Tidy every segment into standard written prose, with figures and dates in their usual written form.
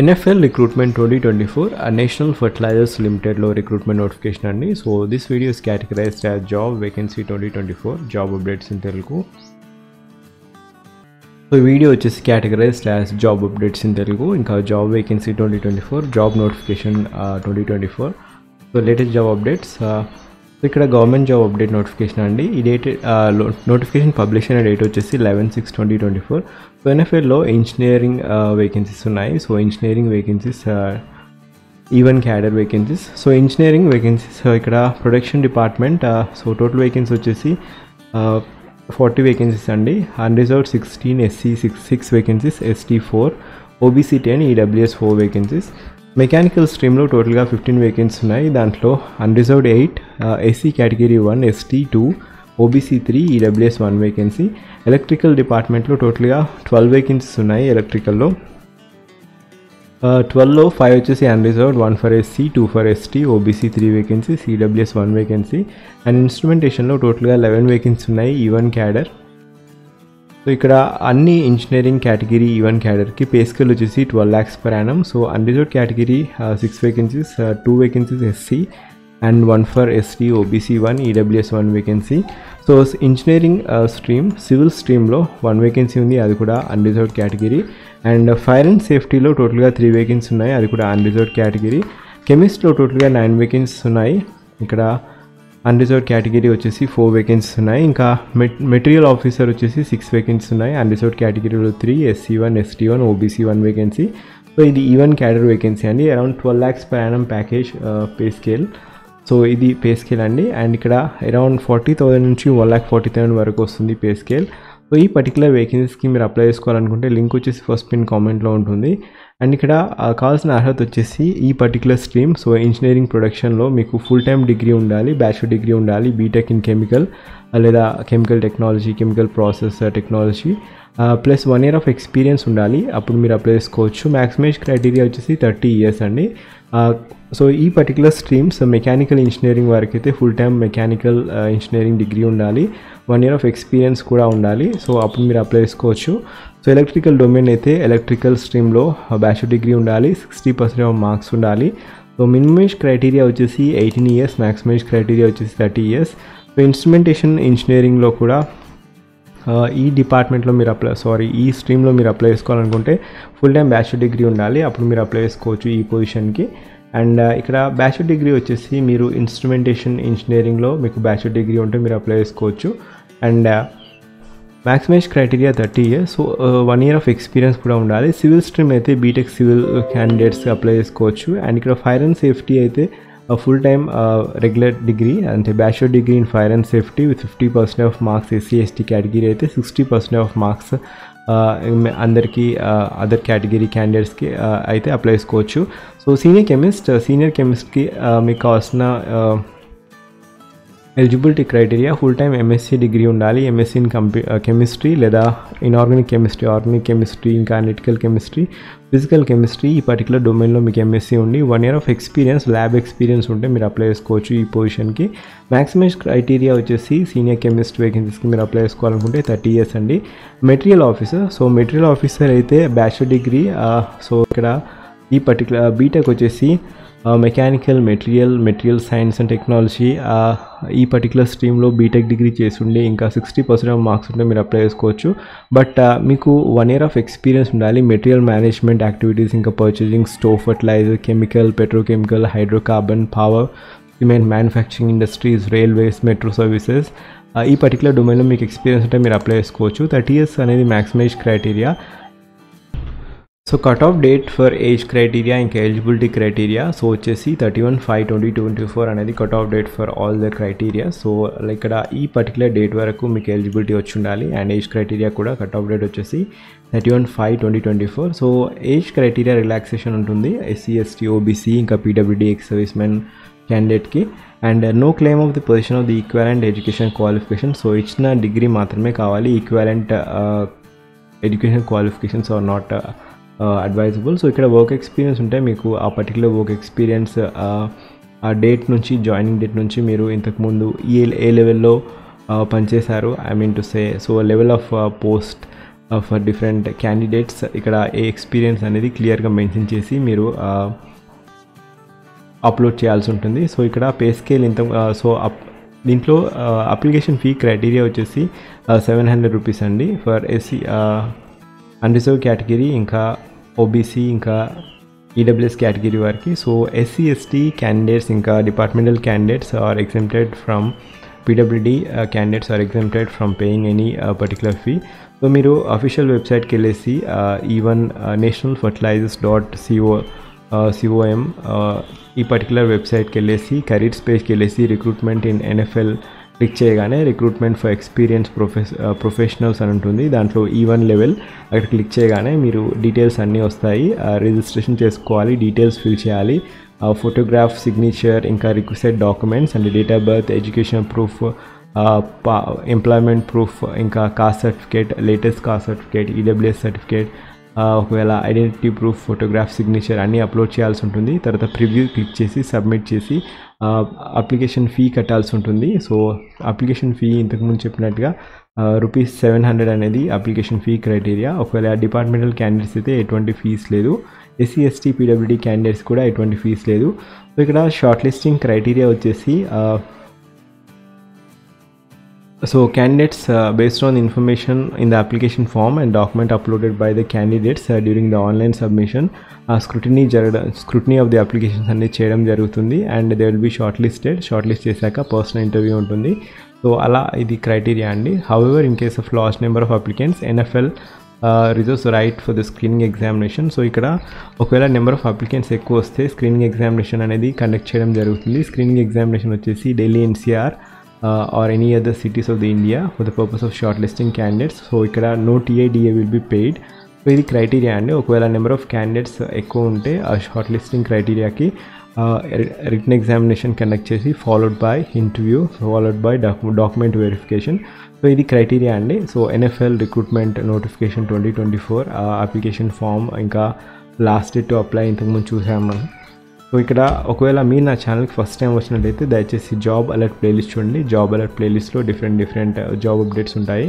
NFL Recruitment 2024 National Fertilizers Limited లో recruitment notification అండి. So this video is categorized as job vacancy 2024 job updates in Telugu. So ఈ video వచ్చేసి categorized as job updates in Telugu, ఇంకా job vacancy 2024 job notification 2024. So latest job updates. ఇక్కడ government job update notification అండి. ఈ date notification publish అయిన date వచ్చేసి 11/6/2024. So ఎన్ఎఫ్ఎల్లో engineering vacancies ఉన్నాయి. So engineering vacancies E one cadre vacancies. So engineering vacancies ఇక్కడ production department. So total vacancy వచ్చేసి 40 vacancies అండి. Unreserved 16, SC 6 vacancies, ST 4, OBC 10, EWS 4 vacancies. Mechanical స్ట్రీమ్లో టోటల్గా 15 వేకెన్సీస్ ఉన్నాయి. దాంట్లో unreserved 8, SC category 1, ST 2, OBC 3, EWS 1 vacancy. Electrical డిపార్ట్మెంట్లో టోటల్గా 12 vacancies ఉన్నాయి. ఎలక్ట్రికల్లో 12లో 5 వచ్చేసి unreserved, 1 for SC, 2 for ST, OBC 3 vacancies, EWS 1 vacancy. And ఇన్స్ట్రుమెంటేషన్లో టోటల్గా 11 వేకెన్సీస్ ఉన్నాయి. Even cadre. సో ఇక్కడ అన్ని ఇంజనీరింగ్ కేటగిరీ ఈవెన్ క్యాడర్కి పే స్కేల్ వచ్చేసి 12 lakhs per annum. So unreserved category 6 vacancies, 2 vacancies SC and 1 for ST, OBC 1, EWS 1 vacancy. So engineering stream civil స్ట్రీమ్లో 1 vacancy ఉంది, అది కూడా unreserved category. And fire and సేఫ్టీలో టోటల్గా 3 వేకెన్సీ ఉన్నాయి, అది కూడా అన్రిజర్వ్డ్ కేటగిరీ. కెమిస్ట్రీలో టోటల్గా 9 వేకెన్సీస్ ఉన్నాయి. ఇక్కడ అన్రిజర్వ్డ్ కేటగిరీ వచ్చేసి 4 వేకెన్సీస్ ఉన్నాయి. ఇంకా మెటీరియల్ ఆఫీసర్ వచ్చేసి 6 వేకెన్సీస్ ఉన్నాయి. అన్రిజర్వ్డ్ కేటగిరీలో 3, SC 1, ST 1, OBC 1 vacancy. So ఇది ఈవెన్ క్యాడర్ వేకెన్సీ అండి. Around 12 lakhs per annum package pay scale. So ఇది పే స్కేల్ అండి. అండ్ ఇక్కడ అరౌండ్ 40,000 నుంచి 1,40,000 వరకు వస్తుంది పే స్కేల్. సో ఈ పర్టికులర్ వేకెన్సీస్కి మీరు అప్లై చేసుకోవాలనుకుంటే లింక్ వచ్చేసి ఫస్ట్ పిన్ కామెంట్లో ఉంటుంది. అండ్ ఇక్కడ కావాల్సిన అర్హత వచ్చేసి ఈ పర్టికులర్ స్ట్రీమ్. సో ఇంజనీరింగ్ ప్రొడక్షన్లో మీకు ఫుల్ టైమ్ డిగ్రీ ఉండాలి, బ్యాచిలర్ డిగ్రీ ఉండాలి, బీటెక్ ఇన్ కెమికల్ లేదా chemical technology, chemical process technology, plus 1 year of experience ఉండాలి. అప్పుడు మీరు అప్లై చేసుకోవచ్చు. మ్యాక్సిమం ఏజ్ క్రైటీరియా వచ్చేసి 30 years అండి. సో ఈ పర్టికులర్ స్ట్రీమ్స్ మెకానికల్ ఇంజనీరింగ్ వారికి అయితే full time mechanical engineering degree ఉండాలి, 1 year ఆఫ్ ఎక్స్పీరియన్స్ కూడా ఉండాలి. సో అప్పుడు మీరు అప్లై చేసుకోవచ్చు. సో ఎలక్ట్రికల్ డొమైన్ అయితే ఎలక్ట్రికల్ స్ట్రీమ్లో బ్యాచిలర్ డిగ్రీ ఉండాలి, 60% ఆఫ్ మార్క్స్ ఉండాలి. సో మినిమం ఏజ్ క్రైటీరియా వచ్చేసి 18 years, మ్యాక్సిమం ఏజ్ క్రైటీరియా వచ్చేసి 30 years. సో ఇన్స్ట్రుమెంటేషన్ ఇంజనీరింగ్లో కూడా ఈ డిపార్ట్మెంట్లో మీరు ఈ స్ట్రీమ్లో మీరు అప్లై చేసుకోవాలనుకుంటే ఫుల్ టైం బ్యాచిలర్ డిగ్రీ ఉండాలి, అప్పుడు మీరు అప్లై చేసుకోవచ్చు ఈ పొజిషన్కి. అండ్ ఇక్కడ బ్యాచిలర్ డిగ్రీ వచ్చేసి మీరు ఇన్స్ట్రుమెంటేషన్ ఇంజనీరింగ్లో మీకు బ్యాచిలర్ డిగ్రీ ఉంటే మీరు అప్లై చేసుకోవచ్చు. And maximum age criteria 30 years. So 1 year of experience కూడా ఉండాలి. సివిల్ స్ట్రీమ్ అయితే బీటెక్ సివిల్ క్యాండిడేట్స్ అప్లై చేసుకోవచ్చు. అండ్ ఇక్కడ ఫైర్ అండ్ సేఫ్టీ అయితే ఫుల్ టైమ్ రెగ్యులర్ డిగ్రీ అంటే bachelor degree in fire and safety with 50% of marks. SC ST category అయితే 60% of marks అందరికీ other category క్యాండిడేట్స్కి అయితే అప్లై చేసుకోవచ్చు. సో సీనియర్ కెమిస్ట్కి మీకు కావాల్సిన eligibility criteria full time MSc degree ఉండాలి, MSc ఇన్ కెమిస్ట్రీ లేదా ఇన్ఆర్గానిక్ కెమిస్ట్రీ, ఆర్గానిక్ కెమిస్ట్రీ, ఇంకా అనలిటికల్ కెమిస్ట్రీ, ఫిజికల్ కెమిస్ట్రీ, ఈ పర్టికులర్ డొమైన్లో మీకు MSc ఉండి 1 year of experience, lab experience ఉంటే మీరు అప్లై చేసుకోవచ్చు ఈ పొజిషన్కి. మ్యాక్సిమం క్రైటీరియా వచ్చేసి సీనియర్ కెమిస్ట్ వేకెన్సీస్కి మీరు అప్లై చేసుకోవాలనుకుంటే 30 years అండి. Material officer. So material officer అయితే బ్యాచిలర్ డిగ్రీ. సో ఇక్కడ ఈ పర్టికులర్ బీటెక్ వచ్చేసి mechanical material science and technology, ఈ పర్టికులర్ స్ట్రీమ్లో బీటెక్ డిగ్రీ చేసి ఉండి ఇంకా 60% ఆఫ్ మార్క్స్ ఉంటే మీరు అప్లై చేసుకోవచ్చు. బట్ మీకు 1 year ఆఫ్ ఎక్స్పీరియన్స్ ఉండాలి. మెటీరియల్ మేనేజ్మెంట్ యాక్టివిటీస్, ఇంకా purchasing, stove, fertiliser, chemical, petrochemical, hydrocarbon, power, cement, manufacturing industries, railways, metro services, ఈ పర్టికులర్ డొమైన్లో మీకు ఎక్స్పీరియన్స్ ఉంటే మీరు అప్లై చేసుకోవచ్చు. 30 years అనేది maximum age criteria. So cut off date for age criteria ఇంకా ఎలిజిబిలిటీ క్రైటీరియా సో వచ్చేసి 31/5/2024 అనేది cut off date for all the criteria. So ఇక్కడ ఈ పర్టికులర్ డేట్ వరకు మీకు ఎలిజిబిలిటీ వచ్చి ఉండాలి. అండ్ ఏజ్ క్రైటీరియా కూడా కట్ ఆఫ్ డేట్ వచ్చేసి 31/5/2024. సో ఏజ్ క్రైటీరియా రిలాక్సేషన్ ఉంటుంది SC ST OBC ఇంకా PWD ఎక్స్ సర్వీస్ మెన్ క్యాండిడేట్కి. And no claim of the position of the equivalent education qualification. So ఇచ్చిన డిగ్రీ మాత్రమే కావాలి, equivalent education qualifications are not advisable. So ఇక్కడ work experience ఉంటే మీకు ఆ పర్టికులర్ వర్క్ ఎక్స్పీరియన్స్ ఆ డేట్ నుంచి, జాయినింగ్ డేట్ నుంచి మీరు ఇంతకుముందు ఏ లెవెల్లో పనిచేశారు, I mean to say. So level of post for different candidates. ఇక్కడ ఏ ఎక్స్పీరియన్స్ అనేది క్లియర్గా మెన్షన్ చేసి మీరు అప్లోడ్ చేయాల్సి ఉంటుంది. సో ఇక్కడ పే స్కేల్ ఇంత దీంట్లో అప్లికేషన్ ఫీ క్రైటీరియా వచ్చేసి 700 రూపీస్ అండి ఫర్ ఎస్సీ అన్రిజర్వ్ కేటగిరీ, ఇంకా ఓబీసీ, ఇంకా ఈడబ్ల్యూఎస్ కేటగిరీ వారికి. సో ఎస్సీ ఎస్టీ క్యాండిడేట్స్ ఇంకా departmental candidates are exempted from PWD candidates are exempted from paying any particular fee. So మీరు official వెబ్సైట్కి వెళ్ళేసి even national fertilizers.com ఈ particular వెబ్సైట్కి వెళ్ళేసి కెరీర్స్ పేజ్కి వెళ్ళేసి రిక్రూట్మెంట్ ఇన్ NFL క్లిక్ చేయగానే రిక్రూట్మెంట్ ఫర్ ఎక్స్పీరియన్స్ ప్రొఫెషనల్స్ అని ఉంటుంది. దాంట్లో E1 లెవెల్ అక్కడ క్లిక్ చేయగానే మీరు డీటెయిల్స్ అన్నీ వస్తాయి. రిజిస్ట్రేషన్ చేసుకోవాలి, డీటెయిల్స్ ఫిల్ చేయాలి, ఫోటోగ్రాఫ్, సిగ్నేచర్, ఇంకా requested documents and date of birth, education proof, employment proof, ఇంకా caste certificate, latest caste certificate, EWS certificate, ఒకవేళ ఐడెంటిటీ ప్రూఫ్, ఫోటోగ్రాఫ్, సిగ్నేచర్ అన్నీ అప్లోడ్ చేయాల్సి ఉంటుంది. తర్వాత ప్రివ్యూ క్లిక్ చేసి సబ్మిట్ చేసి అప్లికేషన్ ఫీ కట్టాల్సి ఉంటుంది. సో అప్లికేషన్ ఫీ ఇంతకుముందు చెప్పినట్టుగా ₹700 అనేది అప్లికేషన్ ఫీ క్రైటీరియా. ఒకవేళ డిపార్ట్మెంటల్ క్యాండిడేట్స్ అయితే ఎటువంటి ఫీజ్ లేదు, ఎస్సీ ఎస్టీ PWD క్యాండిడేట్స్ కూడా ఎటువంటి ఫీజ్ లేదు. సో ఇక్కడ షార్ట్ లిస్టింగ్ క్రైటీరియా వచ్చేసి so candidates based on information in the application form and document uploaded by the candidates during the online submission, scrutiny of the applications అనేది చేయడం జరుగుతుంది and they will be shortlisted చేశాక personal interview ఉంటుంది. So అలా ఇది criteria అండి. however in case of large number of applicants, NFL reserves right for the screening examination. So ఇక్కడ ఒకవేళ నెంబర్ ఆఫ్ అప్లికెంట్స్ ఎక్కువ వస్తే స్క్రీనింగ్ ఎగ్జామినేషన్ అనేది కండక్ట్ చేయడం జరుగుతుంది. స్క్రీనింగ్ ఎగ్జామినేషన్ వచ్చేసి Delhi NCR or any other cities of the India for the purpose of shortlisting candidates. So ఇక్కడ no TIDA will be paid. So ఇది క్రైటీరియా అండి. ఒకవేళ నెంబర్ ఆఫ్ క్యాండిడేట్స్ ఎక్కువ ఉంటే ఆ షార్ట్ లిస్టింగ్ క్రైటీరియాకి రిటన్ ఎగ్జామినేషన్ కండక్ట్ చేసి followed by interview, followed by document verification. So ఇది క్రైటీరియా అండి. So NFL recruitment notification 2024 application form, ఇంకా లాస్ట్ డేట్ టు అప్లై ఇంతకుముందు చూసాము మనం. సో ఇక్కడ ఒకవేళ మీరు నా ఛానల్కి ఫస్ట్ టైం వచ్చినట్టయితే దయచేసి జాబ్ అలర్ట్ ప్లేలిస్ట్ చూడండి. జాబ్ అలర్ట్ ప్లేలిస్ట్లో డిఫరెంట్ జాబ్ అప్డేట్స్ ఉంటాయి.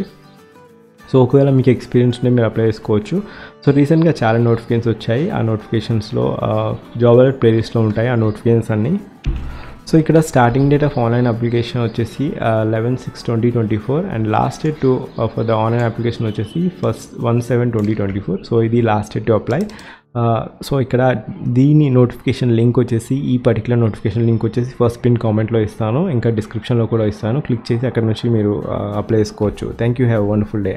సో ఒకవేళ మీకు ఎక్స్పీరియన్స్ ఉంటే మీరు అప్లై చేసుకోవచ్చు. సో రీసెంట్గా చాలా నోటిఫికేషన్స్ వచ్చాయి. ఆ నోటిఫికేషన్స్లో జాబ్ అలర్ట్ ప్లేలిస్ట్లో ఉంటాయి ఆ నోటిఫికేషన్స్ అన్నీ. సో ఇక్కడ starting date of online application వచ్చేసి 11/6/2024 and last date to for the online application వచ్చేసి 1/7/2024. సో ఇది last date to apply. So ఇక్కడ దీని నోటిఫికేషన్ లింక్ వచ్చేసి ఈ పర్టికులర్ నోటిఫికేషన్ లింక్ వచ్చేసి ఫస్ట్ పిన్ కామెంట్లో ఇస్తాను, ఇంకా డిస్క్రిప్షన్లో కూడా ఇస్తాను. క్లిక్ చేసి అక్కడ నుంచి మీరు అప్లై చేసుకోవచ్చు. Thank you, have a wonderful day.